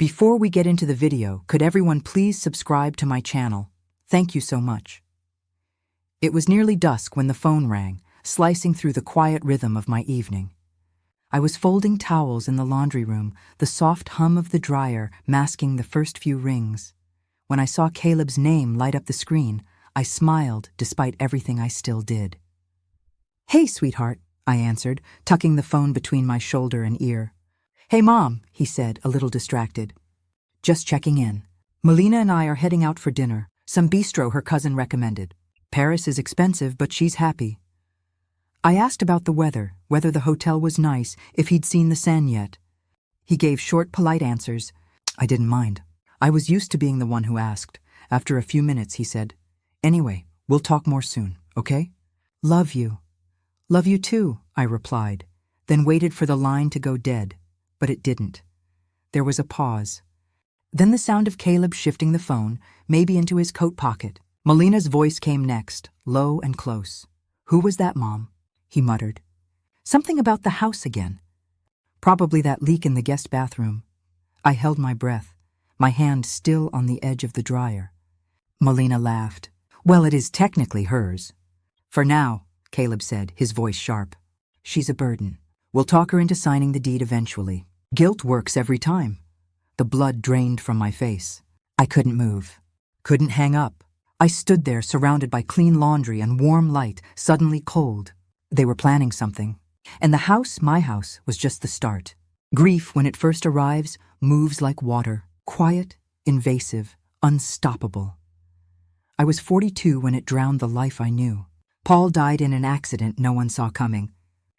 Before we get into the video, could everyone please subscribe to my channel? Thank you so much. It was nearly dusk when the phone rang, slicing through the quiet rhythm of my evening. I was folding towels in the laundry room, the soft hum of the dryer masking the first few rings. When I saw Caleb's name light up the screen, I smiled despite everything I still did. "Hey, sweetheart," I answered, tucking the phone between my shoulder and ear. "Hey, Mom," he said, a little distracted. "Just checking in. Melina and I are heading out for dinner, some bistro her cousin recommended. Paris is expensive, but she's happy." I asked about the weather, whether the hotel was nice, if he'd seen the Seine yet. He gave short, polite answers. I didn't mind. I was used to being the one who asked. After a few minutes, he said, "Anyway, we'll talk more soon, okay?" "Love you." "Love you too," I replied, then waited for the line to go dead, but it didn't. There was a pause. Then the sound of Caleb shifting the phone, maybe into his coat pocket. Melina's voice came next, low and close. "Who was that, Mom?" he muttered. "Something about the house again. Probably that leak in the guest bathroom." I held my breath, my hand still on the edge of the dryer. Melina laughed. "Well, it is technically hers." "For now," Caleb said, his voice sharp. "She's a burden. We'll talk her into signing the deed eventually. Guilt works every time." The blood drained from my face. I couldn't move. Couldn't hang up. I stood there surrounded by clean laundry and warm light, suddenly cold. They were planning something. And the house, my house, was just the start. Grief, when it first arrives, moves like water, quiet, invasive, unstoppable. I was 42 when it drowned the life I knew. Paul died in an accident no one saw coming,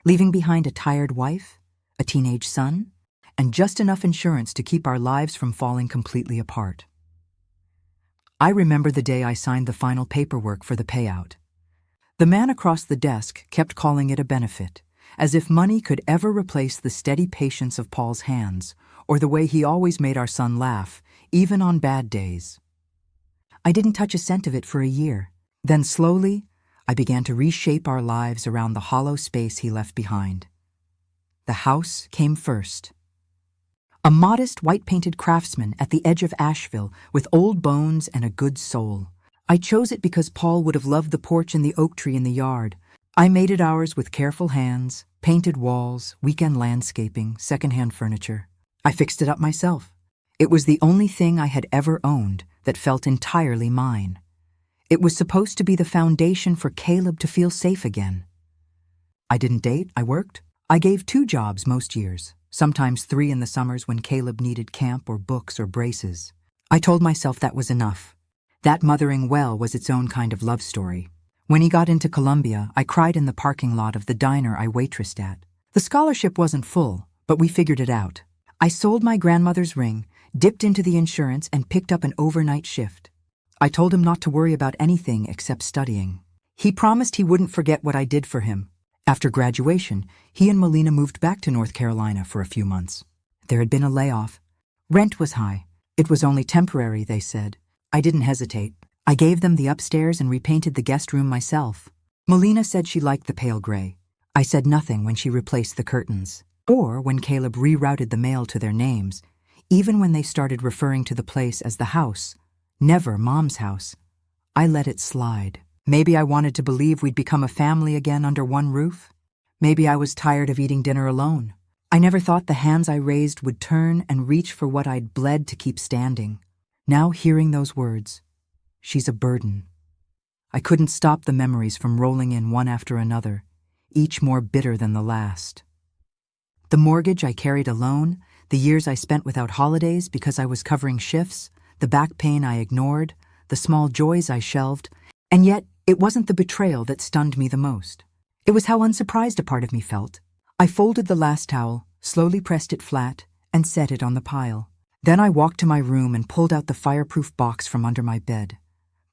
leaving behind a tired wife, a teenage son, and just enough insurance to keep our lives from falling completely apart. I remember the day I signed the final paperwork for the payout. The man across the desk kept calling it a benefit, as if money could ever replace the steady patience of Paul's hands, or the way he always made our son laugh, even on bad days. I didn't touch a cent of it for a year. Then slowly, I began to reshape our lives around the hollow space he left behind. The house came first. A modest white-painted craftsman at the edge of Asheville with old bones and a good soul. I chose it because Paul would have loved the porch and the oak tree in the yard. I made it ours with careful hands, painted walls, weekend landscaping, secondhand furniture. I fixed it up myself. It was the only thing I had ever owned that felt entirely mine. It was supposed to be the foundation for Caleb to feel safe again. I didn't date, I worked. I gave 2 jobs most years, sometimes 3 in the summers when Caleb needed camp or books or braces. I told myself that was enough. That mothering well was its own kind of love story. When he got into Columbia, I cried in the parking lot of the diner I waitressed at. The scholarship wasn't full, but we figured it out. I sold my grandmother's ring, dipped into the insurance, and picked up an overnight shift. I told him not to worry about anything except studying. He promised he wouldn't forget what I did for him. After graduation, he and Melina moved back to North Carolina for a few months. There had been a layoff. Rent was high. It was only temporary, they said. I didn't hesitate. I gave them the upstairs and repainted the guest room myself. Melina said she liked the pale gray. I said nothing when she replaced the curtains, or when Caleb rerouted the mail to their names, even when they started referring to the place as the house, never Mom's house. I let it slide. Maybe I wanted to believe we'd become a family again under one roof. Maybe I was tired of eating dinner alone. I never thought the hands I raised would turn and reach for what I'd bled to keep standing. Now hearing those words, she's a burden. I couldn't stop the memories from rolling in one after another, each more bitter than the last. The mortgage I carried alone, the years I spent without holidays because I was covering shifts, the back pain I ignored, the small joys I shelved, and yet it wasn't the betrayal that stunned me the most. It was how unsurprised a part of me felt. I folded the last towel, slowly pressed it flat, and set it on the pile. Then I walked to my room and pulled out the fireproof box from under my bed,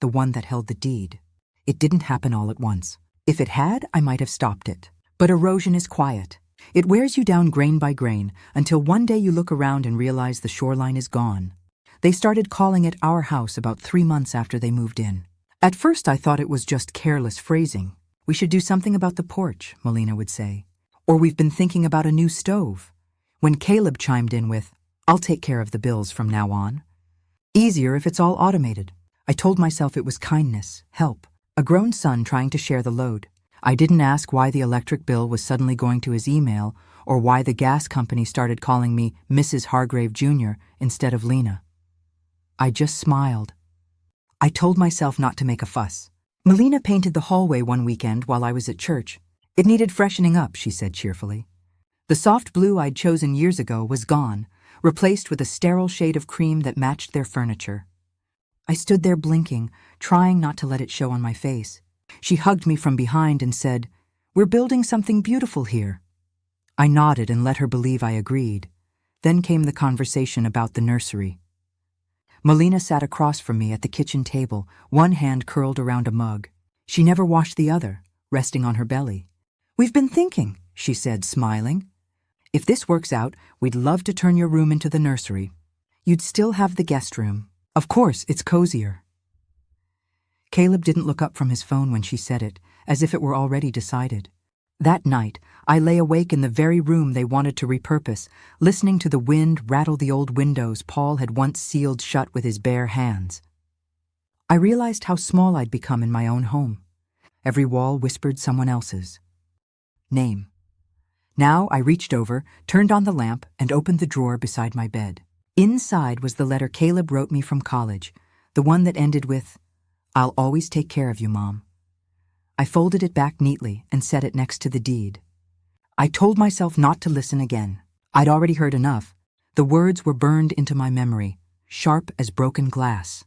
the one that held the deed. It didn't happen all at once. If it had, I might have stopped it. But erosion is quiet. It wears you down grain by grain until one day you look around and realize the shoreline is gone. They started calling it our house about 3 months after they moved in. At first I thought it was just careless phrasing. "We should do something about the porch," Melina would say. Or "We've been thinking about a new stove." When Caleb chimed in with, I'll take care of the bills from now on. Easier if it's all automated. I told myself it was kindness, help, a grown son trying to share the load. I didn't ask why the electric bill was suddenly going to his email or why the gas company started calling me Mrs. Hargrave Jr. instead of Lena. I just smiled. I told myself not to make a fuss. Melina painted the hallway one weekend while I was at church. It needed freshening up, she said cheerfully. The soft blue I'd chosen years ago was gone, replaced with a sterile shade of cream that matched their furniture. I stood there blinking, trying not to let it show on my face. She hugged me from behind and said, "We're building something beautiful here." I nodded and let her believe I agreed. Then came the conversation about the nursery. Melina sat across from me at the kitchen table, one hand curled around a mug. She never washed the other, resting on her belly. "We've been thinking," she said, smiling. "If this works out, we'd love to turn your room into the nursery. You'd still have the guest room. Of course, it's cozier." Caleb didn't look up from his phone when she said it, as if it were already decided. That night, I lay awake in the very room they wanted to repurpose, listening to the wind rattle the old windows Paul had once sealed shut with his bare hands. I realized how small I'd become in my own home. Every wall whispered someone else's name. Now I reached over, turned on the lamp, and opened the drawer beside my bed. Inside was the letter Caleb wrote me from college, the one that ended with, "I'll always take care of you, Mom." I folded it back neatly and set it next to the deed. I told myself not to listen again. I'd already heard enough. The words were burned into my memory, sharp as broken glass.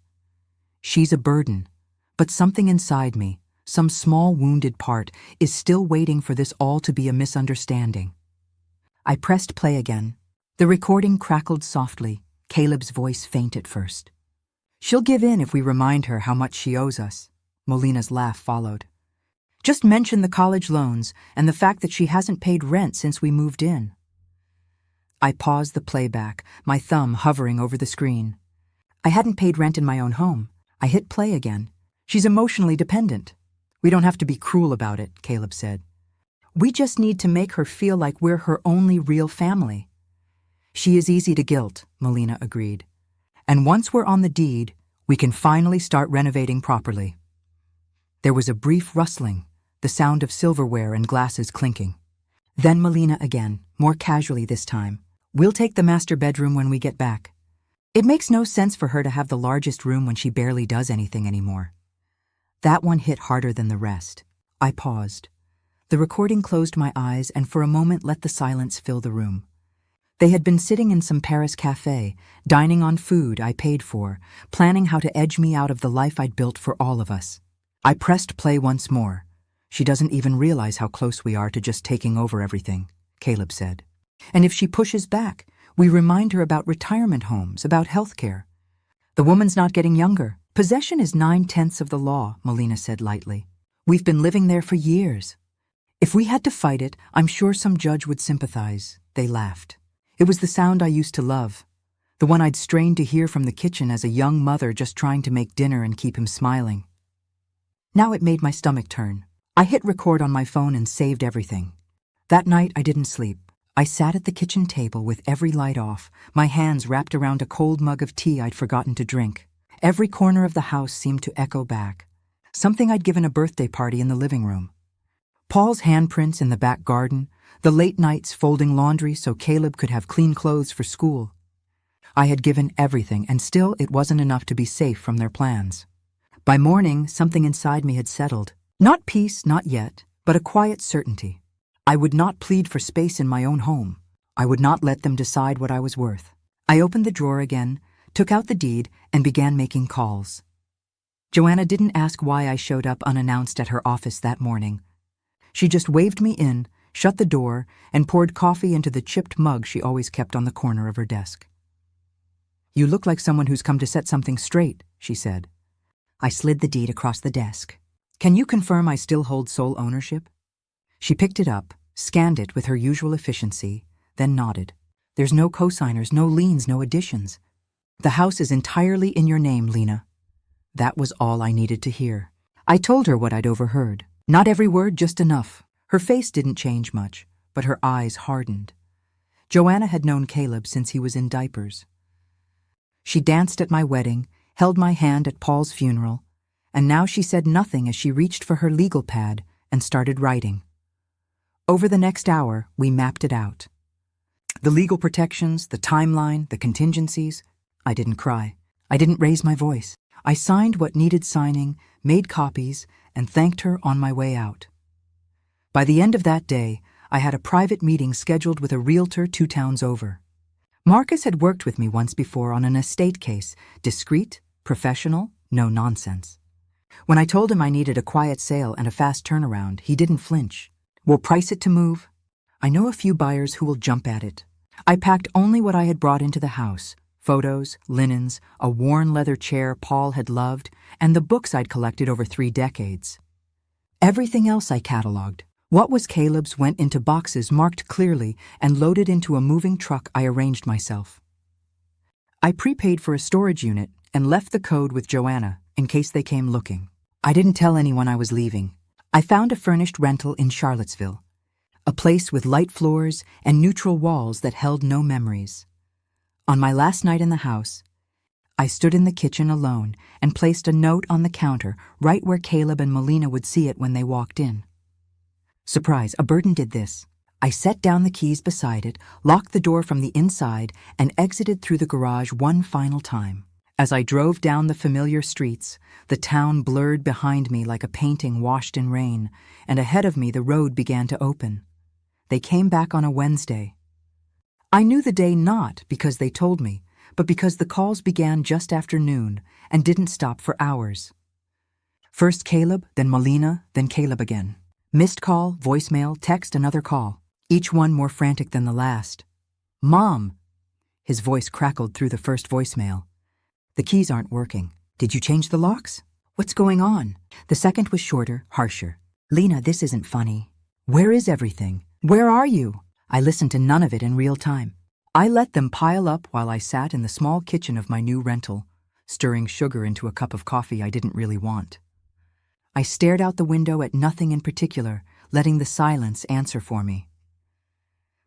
She's a burden, but something inside me, some small wounded part, is still waiting for this all to be a misunderstanding. I pressed play again. The recording crackled softly, Caleb's voice faint at first. "She'll give in if we remind her how much she owes us." Melina's laugh followed. "Just mention the college loans and the fact that she hasn't paid rent since we moved in." I paused the playback, my thumb hovering over the screen. I hadn't paid rent in my own home. I hit play again. "She's emotionally dependent." "We don't have to be cruel about it," Caleb said. "We just need to make her feel like we're her only real family." "She is easy to guilt," Melina agreed. "And once we're on the deed, we can finally start renovating properly." There was a brief rustling, the sound of silverware and glasses clinking. Then Melina again, more casually this time. "We'll take the master bedroom when we get back. It makes no sense for her to have the largest room when she barely does anything anymore." That one hit harder than the rest. I paused. The recording closed my eyes and for a moment let the silence fill the room. They had been sitting in some Paris cafe, dining on food I paid for, planning how to edge me out of the life I'd built for all of us. I pressed play once more. "She doesn't even realize how close we are to just taking over everything," Caleb said. "And if she pushes back, we remind her about retirement homes, about health care. The woman's not getting younger. Possession is 9/10 of the law," Melina said lightly. "We've been living there for years. If we had to fight it, I'm sure some judge would sympathize." They laughed. It was the sound I used to love, the one I'd strained to hear from the kitchen as a young mother just trying to make dinner and keep him smiling. Now it made my stomach turn. I hit record on my phone and saved everything. That night I didn't sleep. I sat at the kitchen table with every light off, my hands wrapped around a cold mug of tea I'd forgotten to drink. Every corner of the house seemed to echo back. Something I'd given a birthday party in the living room. Paul's handprints in the back garden, the late nights folding laundry so Caleb could have clean clothes for school. I had given everything, and still it wasn't enough to be safe from their plans. By morning, something inside me had settled. Not peace, not yet, but a quiet certainty. I would not plead for space in my own home. I would not let them decide what I was worth. I opened the drawer again, took out the deed, and began making calls. Joanna didn't ask why I showed up unannounced at her office that morning. She just waved me in, shut the door, and poured coffee into the chipped mug she always kept on the corner of her desk. "You look like someone who's come to set something straight," she said. I slid the deed across the desk. "Can you confirm I still hold sole ownership?" She picked it up, scanned it with her usual efficiency, then nodded. "There's no cosigners, no liens, no additions. The house is entirely in your name, Lena." That was all I needed to hear. I told her what I'd overheard. Not every word, just enough. Her face didn't change much, but her eyes hardened. Joanna had known Caleb since he was in diapers. She danced at my wedding, held my hand at Paul's funeral, and now she said nothing as she reached for her legal pad and started writing. Over the next hour, we mapped it out. The legal protections, the timeline, the contingencies. I didn't cry. I didn't raise my voice. I signed what needed signing, made copies, and thanked her on my way out. By the end of that day, I had a private meeting scheduled with a realtor 2 towns over. Marcus had worked with me once before on an estate case, discreet, professional, no nonsense. When I told him I needed a quiet sale and a fast turnaround, he didn't flinch. We'll price it to move. I know a few buyers who will jump at it. I packed only what I had brought into the house: photos, linens, a worn leather chair Paul had loved, and the books I'd collected over 3 decades. Everything else I cataloged. What was Caleb's went into boxes marked clearly and loaded into a moving truck I arranged myself. I prepaid for a storage unit and left the code with Joanna in case they came looking. I didn't tell anyone I was leaving. I found a furnished rental in Charlottesville, a place with light floors and neutral walls that held no memories. On my last night in the house, I stood in the kitchen alone and placed a note on the counter right where Caleb and Melina would see it when they walked in. Surprise, a burden did this. I set down the keys beside it, locked the door from the inside, and exited through the garage one final time. As I drove down the familiar streets, the town blurred behind me like a painting washed in rain, and ahead of me the road began to open. They came back on a Wednesday. I knew the day not because they told me, but because the calls began just after noon and didn't stop for hours. First Caleb, then Melina, then Caleb again. Missed call, voicemail, text, another call, each one more frantic than the last. "Mom!" His voice crackled through the first voicemail. "The keys aren't working. Did you change the locks? What's going on?" The second was shorter, harsher. "Lena, this isn't funny. Where is everything? Where are you?" I listened to none of it in real time. I let them pile up while I sat in the small kitchen of my new rental, stirring sugar into a cup of coffee I didn't really want. I stared out the window at nothing in particular, letting the silence answer for me.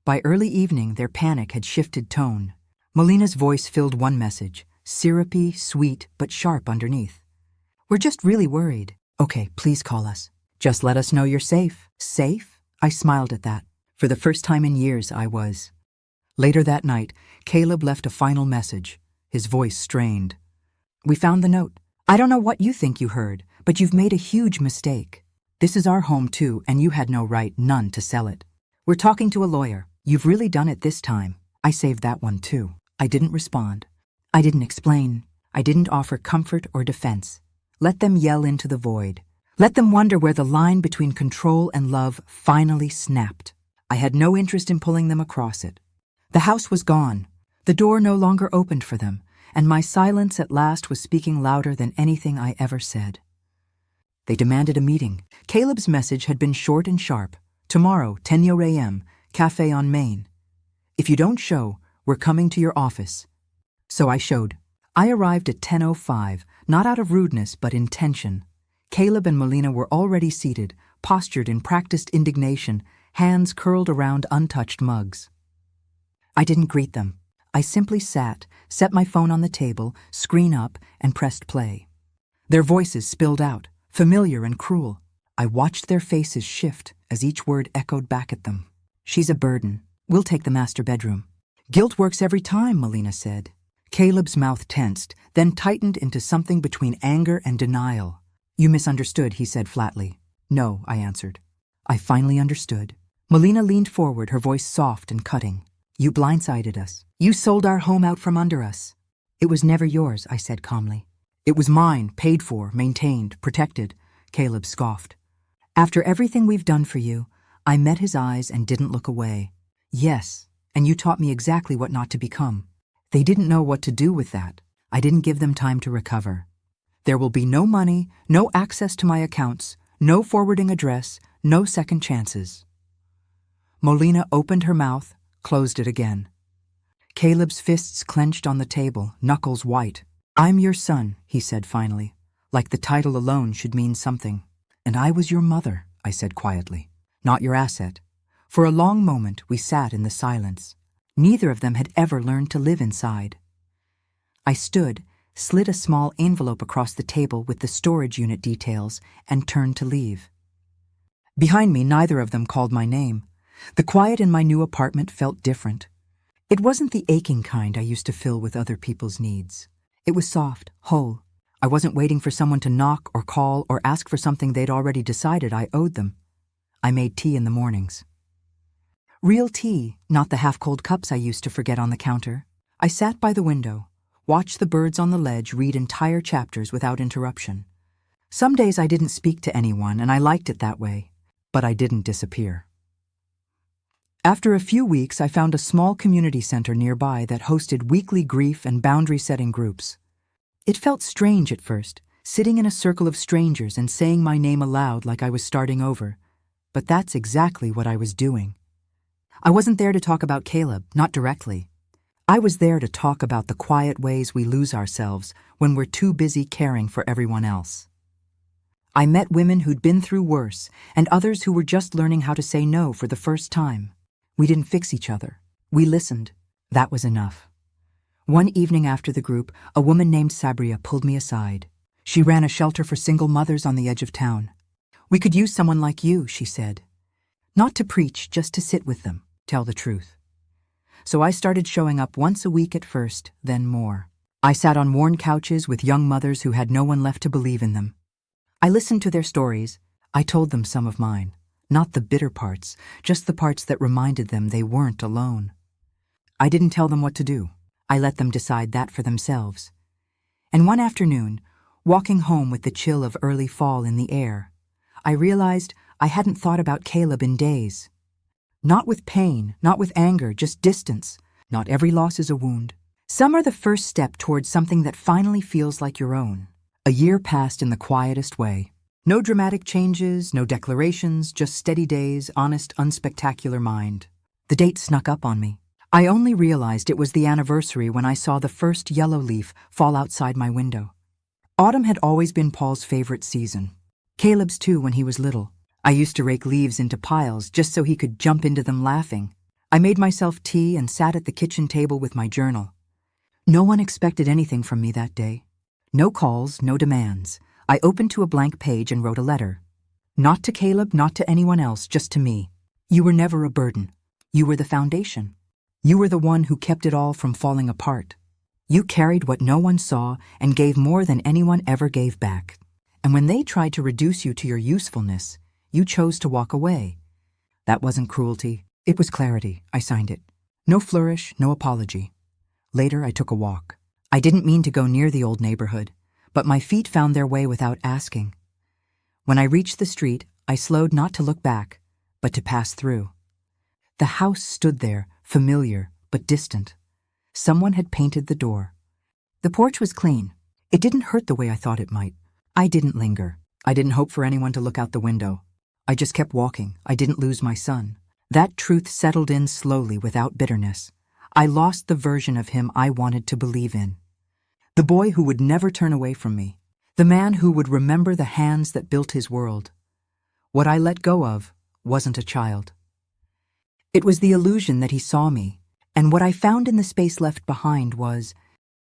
By early evening, their panic had shifted tone. Melina's voice filled one message, syrupy, sweet, but sharp underneath. "We're just really worried." "Okay, please call us. Just let us know you're safe." Safe? I smiled at that. For the first time in years, I was. Later that night, Caleb left a final message, his voice strained. "We found the note. I don't know what you think you heard, but you've made a huge mistake. This is our home too, and you had no right, none, to sell it. We're talking to a lawyer. You've really done it this time." I saved that one too. I didn't respond. I didn't explain. I didn't offer comfort or defense. Let them yell into the void. Let them wonder where the line between control and love finally snapped. I had no interest in pulling them across it. The house was gone. The door no longer opened for them, and my silence at last was speaking louder than anything I ever said. They demanded a meeting. Caleb's message had been short and sharp. "Tomorrow, 10 a.m., Cafe on Main. If you don't show, we're coming to your office." So I showed. I arrived at 10:05, not out of rudeness but intention. Caleb and Melina were already seated, postured in practiced indignation, hands curled around untouched mugs. I didn't greet them. I simply sat, set my phone on the table, screen up, and pressed play. Their voices spilled out, familiar and cruel. I watched their faces shift as each word echoed back at them. "She's a burden. We'll take the master bedroom." "Guilt works every time," Melina said. Caleb's mouth tensed, then tightened into something between anger and denial. "You misunderstood," he said flatly. "No," I answered. I finally understood. Melina leaned forward, her voice soft and cutting. "You blindsided us. You sold our home out from under us." "It was never yours," I said calmly. "It was mine, paid for, maintained, protected," Caleb scoffed. "After everything we've done for you," I met his eyes and didn't look away. "Yes, and you taught me exactly what not to become." They didn't know what to do with that. I didn't give them time to recover. There will be no money, no access to my accounts, no forwarding address, no second chances. Melina opened her mouth, closed it again. Caleb's fists clenched on the table, knuckles white. "I'm your son," he said finally, like the title alone should mean something. "And I was your mother," I said quietly, "not your asset." For a long moment we sat in the silence. Neither of them had ever learned to live inside. I stood, slid a small envelope across the table with the storage unit details, and turned to leave. Behind me, neither of them called my name. The quiet in my new apartment felt different. It wasn't the aching kind I used to fill with other people's needs. It was soft, whole. I wasn't waiting for someone to knock or call or ask for something they'd already decided I owed them. I made tea in the mornings. Real tea, not the half-cold cups I used to forget on the counter. I sat by the window, watched the birds on the ledge read entire chapters without interruption. Some days I didn't speak to anyone, and I liked it that way, but I didn't disappear. After a few weeks, I found a small community center nearby that hosted weekly grief and boundary-setting groups. It felt strange at first, sitting in a circle of strangers and saying my name aloud like I was starting over, but that's exactly what I was doing. I wasn't there to talk about Caleb, not directly. I was there to talk about the quiet ways we lose ourselves when we're too busy caring for everyone else. I met women who'd been through worse and others who were just learning how to say no for the first time. We didn't fix each other. We listened. That was enough. One evening after the group, a woman named Sabria pulled me aside. She ran a shelter for single mothers on the edge of town. "We could use someone like you," she said. Not to preach, just to sit with them, tell the truth. So I started showing up once a week at first, then more. I sat on worn couches with young mothers who had no one left to believe in them. I listened to their stories. I told them some of mine. Not the bitter parts, just the parts that reminded them they weren't alone. I didn't tell them what to do. I let them decide that for themselves. And one afternoon, walking home with the chill of early fall in the air, I realized I hadn't thought about Caleb in days. Not with pain, not with anger, just distance. Not every loss is a wound. Some are the first step towards something that finally feels like your own. A year passed in the quietest way. No dramatic changes, no declarations, just steady days, honest, unspectacular mind. The date snuck up on me. I only realized it was the anniversary when I saw the first yellow leaf fall outside my window. Autumn had always been Paul's favorite season. Caleb's too when he was little. I used to rake leaves into piles just so he could jump into them laughing. I made myself tea and sat at the kitchen table with my journal. No one expected anything from me that day. No calls, no demands. I opened to a blank page and wrote a letter. Not to Caleb, not to anyone else, just to me. You were never a burden. You were the foundation. You were the one who kept it all from falling apart. You carried what no one saw and gave more than anyone ever gave back. And when they tried to reduce you to your usefulness, you chose to walk away. That wasn't cruelty. It was clarity. I signed it. No flourish, no apology. Later, I took a walk. I didn't mean to go near the old neighborhood, but my feet found their way without asking. When I reached the street, I slowed not to look back, but to pass through. The house stood there, familiar but distant. Someone had painted the door. The porch was clean. It didn't hurt the way I thought it might. I didn't linger. I didn't hope for anyone to look out the window. I just kept walking. I didn't lose my son. That truth settled in slowly without bitterness. I lost the version of him I wanted to believe in. The boy who would never turn away from me. The man who would remember the hands that built his world. What I let go of wasn't a child. It was the illusion that he saw me, and what I found in the space left behind was